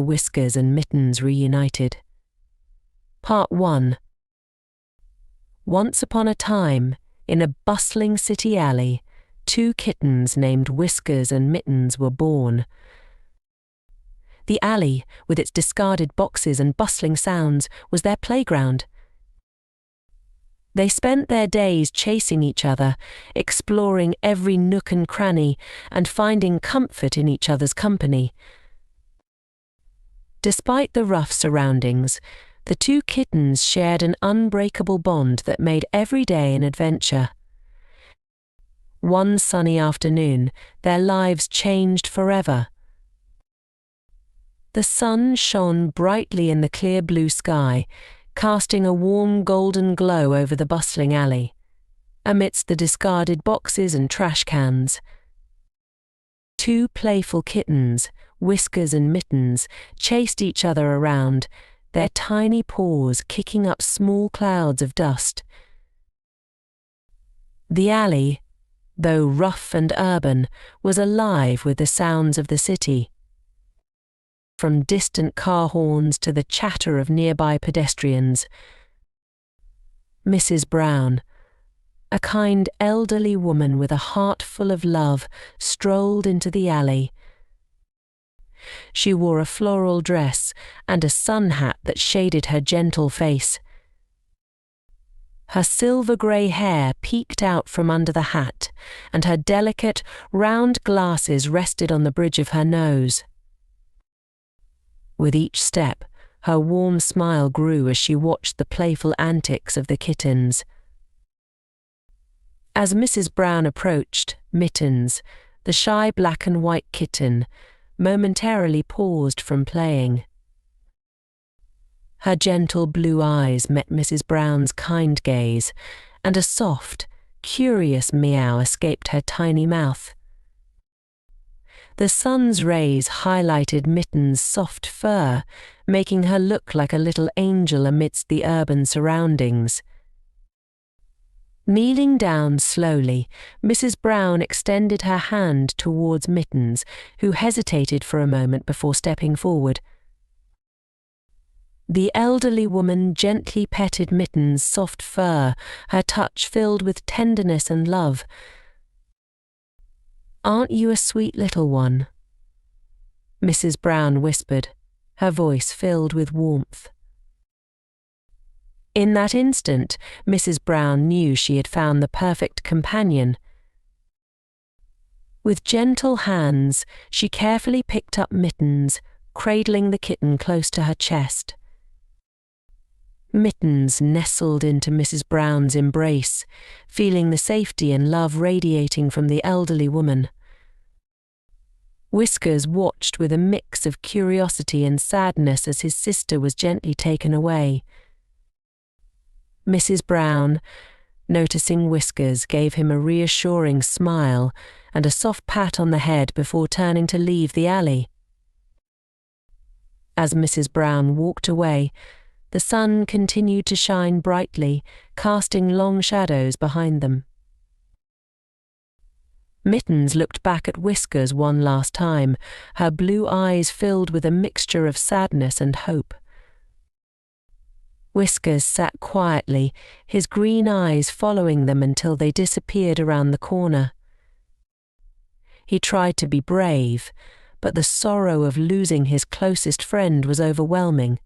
Whiskers and Mittens Reunited. Part 1. Once upon a time, in a bustling city alley, two kittens named Whiskers and Mittens were born. The alley, with its discarded boxes and bustling sounds, was their playground. They spent their days chasing each other, exploring every nook and cranny, and finding comfort in each other's company. Despite the rough surroundings, the two kittens shared an unbreakable bond that made every day an adventure. One sunny afternoon, their lives changed forever. The sun shone brightly in the clear blue sky, casting a warm golden glow over the bustling alley, amidst the discarded boxes and trash cans. Two playful kittens, Whiskers and Mittens, chased each other around, their tiny paws kicking up small clouds of dust. The alley, though rough and urban, was alive with the sounds of the city. From distant car horns to the chatter of nearby pedestrians. Mrs. Brown, a kind elderly woman with a heart full of love, strolled into the alley. She wore a floral dress and a sun hat that shaded her gentle face. Her silver-grey hair peeked out from under the hat, and her delicate, round glasses rested on the bridge of her nose. With each step, her warm smile grew as she watched the playful antics of the kittens. As Mrs. Brown approached, Mittens, the shy black and white kitten, momentarily paused from playing. Her gentle blue eyes met Mrs. Brown's kind gaze, and a soft, curious meow escaped her tiny mouth. The sun's rays highlighted Mittens' soft fur, making her look like a little angel amidst the urban surroundings. Kneeling down slowly, Mrs. Brown extended her hand towards Mittens, who hesitated for a moment before stepping forward. The elderly woman gently petted Mittens' soft fur, her touch filled with tenderness and love. "Aren't you a sweet little one?" Mrs. Brown whispered, her voice filled with warmth. In that instant, Mrs. Brown knew she had found the perfect companion. With gentle hands, she carefully picked up Mittens, cradling the kitten close to her chest. Mittens nestled into Mrs. Brown's embrace, feeling the safety and love radiating from the elderly woman. Whiskers watched with a mix of curiosity and sadness as his sister was gently taken away. Mrs. Brown, noticing Whiskers, gave him a reassuring smile and a soft pat on the head before turning to leave the alley. As Mrs. Brown walked away, the sun continued to shine brightly, casting long shadows behind them. Mittens looked back at Whiskers one last time, her blue eyes filled with a mixture of sadness and hope. Whiskers sat quietly, his green eyes following them until they disappeared around the corner. He tried to be brave, but the sorrow of losing his closest friend was overwhelming.